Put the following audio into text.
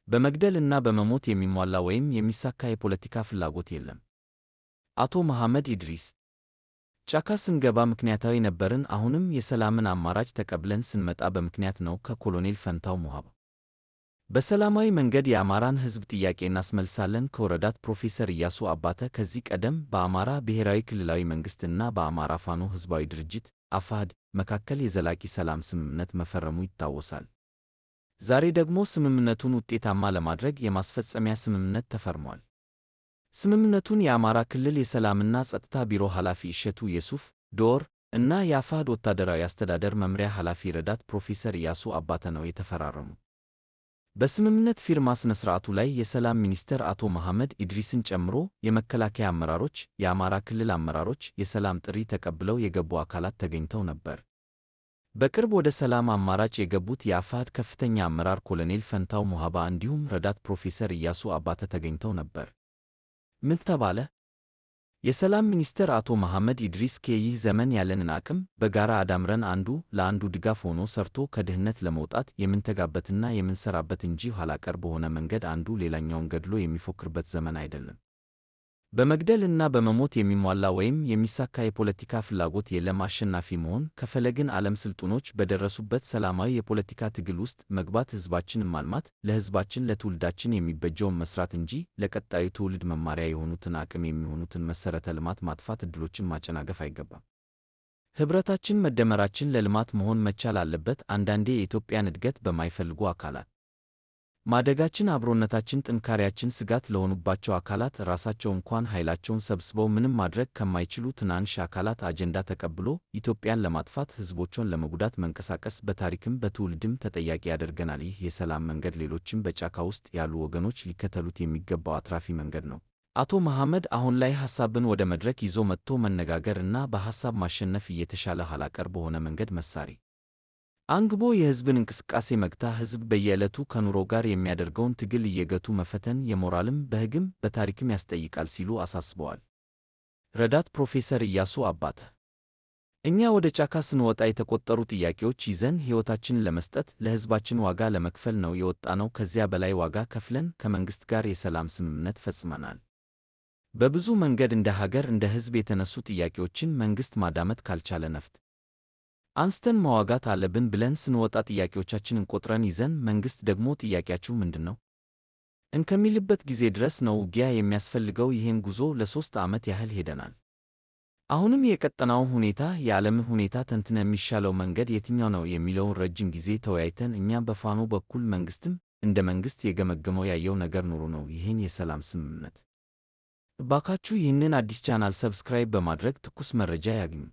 በመግደል እና በመሞት የሚሟላ ወይም የሚሳካ የፖለቲካ ፍላጎት የለም። አቶ መሐመድ ኢድሪስ ጫካ ስንገባ ምክንያታዊ ነበርን፣ አሁንም የሰላምን አማራጭ ተቀብለን ስንመጣ በምክንያት ነው። ከኮሎኔል ፈንታው ሙሃባ በሰላማዊ መንገድ የአማራን ሕዝብ ጥያቄ እናስመልሳለን። ከወረዳት ፕሮፌሰር ኢያሱ አባተ ከዚህ ቀደም በአማራ ብሔራዊ ክልላዊ መንግሥትና በአማራ ፋኖ ሕዝባዊ ድርጅት አፋሕድ መካከል የዘላቂ ሰላም ስምምነት መፈረሙ ይታወሳል። ዛሬ ደግሞ ስምምነቱን ውጤታማ ለማድረግ የማስፈጸሚያ ስምምነት ተፈርሟል። ስምምነቱን የአማራ ክልል የሰላምና ጸጥታ ቢሮ ኃላፊ እሸቱ የሱፍ ዶር እና የአፋሕድ ወታደራዊ አስተዳደር መምሪያ ኃላፊ ረዳት ፕሮፌሰር ኢያሱ አባተ ነው የተፈራረሙ። በስምምነት ፊርማ ሥነ ሥርዓቱ ላይ የሰላም ሚኒስትር አቶ መሐመድ ኢድሪስን ጨምሮ የመከላከያ አመራሮች፣ የአማራ ክልል አመራሮች፣ የሰላም ጥሪ ተቀብለው የገቡ አካላት ተገኝተው ነበር። በቅርብ ወደ ሰላም አማራጭ የገቡት የአፋሕድ ከፍተኛ አመራር ኮሎኔል ፈንታው ሙሃባ እንዲሁም ረዳት ፕሮፌሰር ኢያሱ አባተ ተገኝተው ነበር። ምን ተባለ? የሰላም ሚኒስትር አቶ መሐመድ ኢድሪስ ይህ ዘመን ያለንን አቅም በጋራ አዳምረን አንዱ ለአንዱ ድጋፍ ሆኖ ሰርቶ ከድህነት ለመውጣት የምንተጋበትና የምንሰራበት እንጂ ኋላ ቀር በሆነ መንገድ አንዱ ሌላኛውን ገድሎ የሚፎክርበት ዘመን አይደለም። በመግደል እና በመሞት የሚሟላ ወይም የሚሳካ የፖለቲካ ፍላጎት የለም። አሸናፊ መሆን ከፈለግን ዓለም ስልጡኖች በደረሱበት ሰላማዊ የፖለቲካ ትግል ውስጥ መግባት፣ ሕዝባችንን ማልማት፣ ለሕዝባችን ለትውልዳችን የሚበጀውን መስራት እንጂ ለቀጣዩ ትውልድ መማሪያ የሆኑትን አቅም የሚሆኑትን መሠረተ ልማት ማጥፋት፣ ዕድሎችን ማጨናገፍ አይገባም። ኅብረታችን፣ መደመራችን ለልማት መሆን መቻል አለበት። አንዳንዴ የኢትዮጵያን እድገት በማይፈልጉ አካላት ማደጋችን፣ አብሮነታችን፣ ጥንካሬያችን ስጋት ለሆኑባቸው አካላት ራሳቸው እንኳን ኃይላቸውን ሰብስበው ምንም ማድረግ ከማይችሉ ትናንሽ አካላት አጀንዳ ተቀብሎ ኢትዮጵያን ለማጥፋት፣ ሕዝቦቿን ለመጉዳት መንቀሳቀስ በታሪክም በትውልድም ተጠያቂ ያደርገናል። ይህ የሰላም መንገድ ሌሎችም በጫካ ውስጥ ያሉ ወገኖች ሊከተሉት የሚገባው አትራፊ መንገድ ነው። አቶ መሐመድ አሁን ላይ ሐሳብን ወደ መድረክ ይዞ መጥቶ መነጋገር እና በሐሳብ ማሸነፍ እየተሻለ ኋላ ቀር በሆነ መንገድ መሳሪ አንግቦ የሕዝብን እንቅስቃሴ መግታ፣ ሕዝብ በየዕለቱ ከኑሮ ጋር የሚያደርገውን ትግል እየገቱ መፈተን የሞራልም በሕግም በታሪክም ያስጠይቃል ሲሉ አሳስበዋል። ረዳት ፕሮፌሰር ኢያሱ አባተ እኛ ወደ ጫካ ስንወጣ የተቆጠሩ ጥያቄዎች ይዘን ሕይወታችንን ለመስጠት ለሕዝባችን ዋጋ ለመክፈል ነው የወጣነው። ከዚያ በላይ ዋጋ ከፍለን ከመንግሥት ጋር የሰላም ስምምነት ፈጽመናል። በብዙ መንገድ እንደ ሀገር እንደ ሕዝብ የተነሱ ጥያቄዎችን መንግሥት ማዳመጥ ካልቻለ ነፍጥ አንስተን መዋጋት አለብን ብለን ስንወጣ ጥያቄዎቻችንን ቆጥረን ይዘን መንግሥት ደግሞ ጥያቄያችሁ ምንድነው እንከሚልበት ጊዜ ድረስ ነው ውጊያ የሚያስፈልገው። ይህን ጉዞ ለ3 ዓመት ያህል ሄደናል። አሁንም የቀጠናውን ሁኔታ የዓለምን ሁኔታ ተንትነ የሚሻለው መንገድ የትኛው ነው የሚለውን ረጅም ጊዜ ተወያይተን እኛ በፋኖ በኩል መንግሥትም እንደ መንግሥት የገመገመው ያየው ነገር ኑሮ ነው ይህን የሰላም ስምምነት። እባካችሁ ይህንን አዲስ ቻናል ሰብስክራይብ በማድረግ ትኩስ መረጃ ያግኙ።